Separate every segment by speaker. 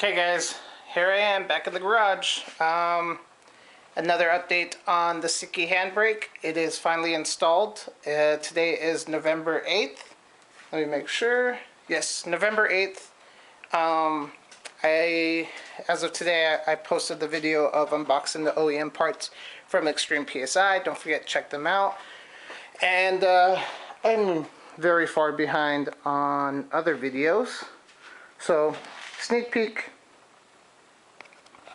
Speaker 1: Okay guys, here I am back in the garage. Another update on the Sikky handbrake. It is finally installed. Today is November 8th. Let me make sure. Yes, November 8th. As of today, I posted the video of unboxing the OEM parts from Extreme PSI. Don't forget to check them out. And I'm very far behind on other videos. So, sneak peek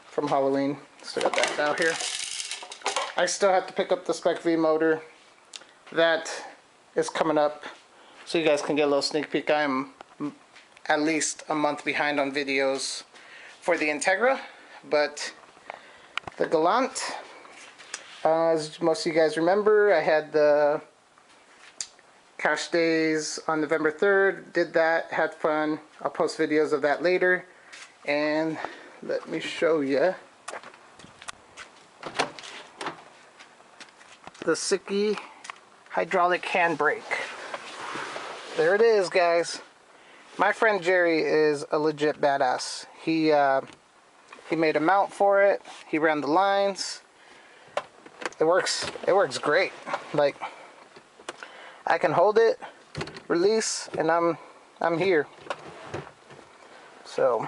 Speaker 1: from Halloween. Still got that out here. I still have to pick up the Spec V motor. That is coming up, so you guys can get a little sneak peek. I'm at least a month behind on videos for the Integra, but the Galant, as most of you guys remember, I had the cash days on November 3rd, did that, had fun. I'll post videos of that later. And let me show you the Sikky Hydraulic Handbrake. There it is, guys. My friend Jerry is a legit badass. He made a mount for it. He ran the lines. It works great. Like, I can hold it, release, and I'm here. So,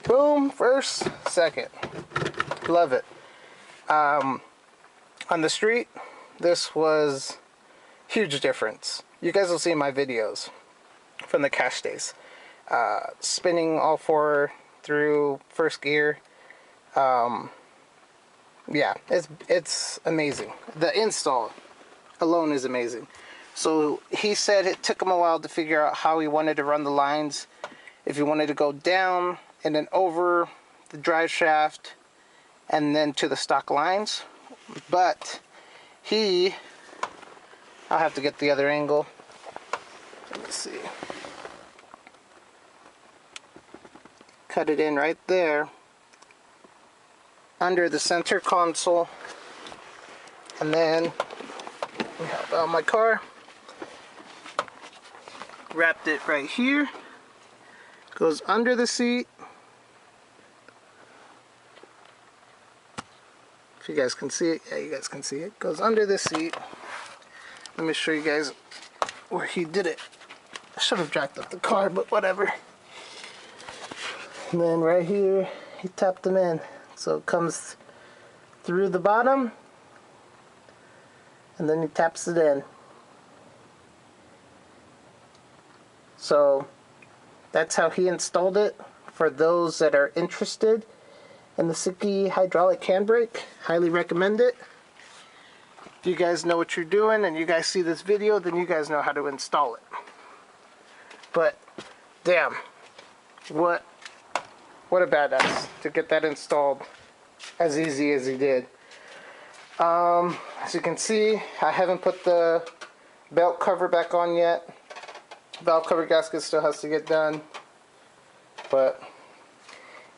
Speaker 1: boom, first, second. Love it. On the street, this was huge difference. You guys will see in my videos from the cash days. Spinning all four through first gear. Yeah, it's amazing. The install alone is amazing. So he said it took him a while to figure out how he wanted to run the lines. If he wanted to go down and then over the drive shaft and then to the stock lines. But I'll have to get the other angle. Let me see. Cut it in right there under the center console, and then let me help out my car. Wrapped it right here. Goes under the seat. If you guys can see it, yeah, you guys can see it. Goes under the seat. Let me show you guys where he did it. I should have jacked up the car, but whatever. And then right here, he tapped them in. So it comes through the bottom, and then he taps it in. So that's how he installed it. For those that are interested in the Sikky Hydraulic Handbrake, highly recommend it. If you guys know what you're doing and you guys see this video, then you guys know how to install it. But damn, what a badass to get that installed as easy as he did. As you can see, I haven't put the belt cover back on yet. Valve cover gasket still has to get done. But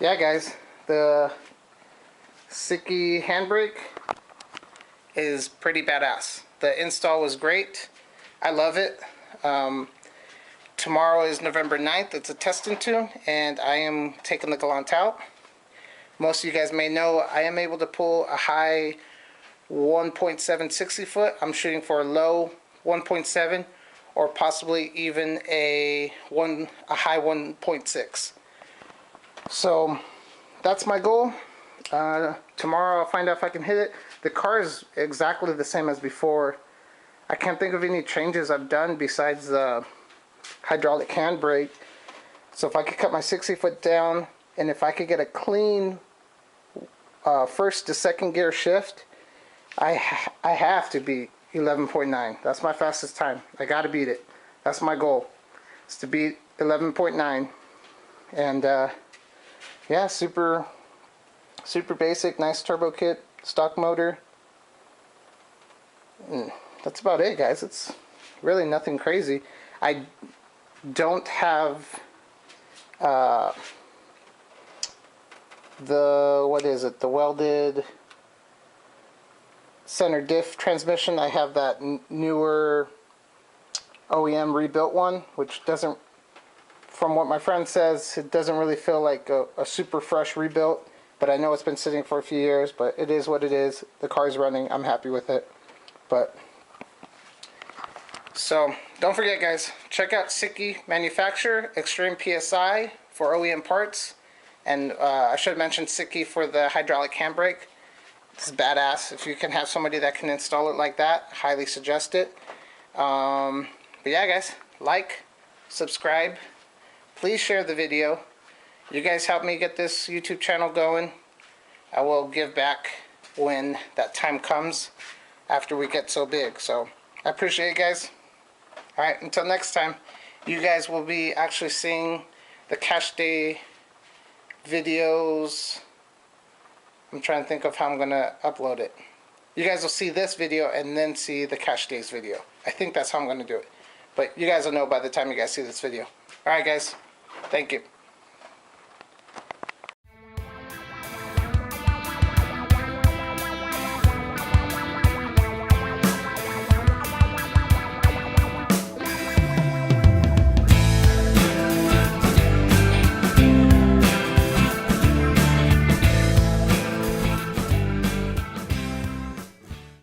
Speaker 1: yeah, guys, the Sikky handbrake is pretty badass. The install was great. I love it. Tomorrow is November 9th. It's a testing tune, and I am taking the Galant out. Most of you guys may know I am able to pull a high 1.7 60 foot. I'm shooting for a low 1.7 or possibly even a high 1.6. So that's my goal. Tomorrow I'll find out if I can hit it. The car is exactly the same as before. I can't think of any changes I've done besides the hydraulic handbrake. So if I could cut my 60 foot down, and if I could get a clean first to second gear shift, I have to beat 11.9. That's my fastest time. I gotta beat it. That's my goal, is to beat 11.9. And yeah, super basic, nice turbo kit, stock motor. That's about it, guys. It's really nothing crazy. I don't have the welded center diff transmission. I have that newer OEM rebuilt one, which doesn't from what my friend says, it doesn't really feel like a super fresh rebuild, but I know it's been sitting for a few years, but it is what it is. The car's running. I'm happy with it. But so don't forget, guys, check out Sikky Manufacturer Extreme PSI for OEM parts, and I should have mentioned Sikky for the hydraulic handbrake. It's badass. If you can have somebody that can install it like that, highly suggest it. But yeah, guys, like, subscribe, please share the video. You guys help me get this YouTube channel going. I will give back when that time comes after we get so big. So I appreciate it, guys. Alright, until next time, you guys will be actually seeing the cash day videos. I'm trying to think of how I'm going to upload it. You guys will see this video and then see the cash days video. I think that's how I'm going to do it. But you guys will know by the time you guys see this video. Alright, guys. Thank you.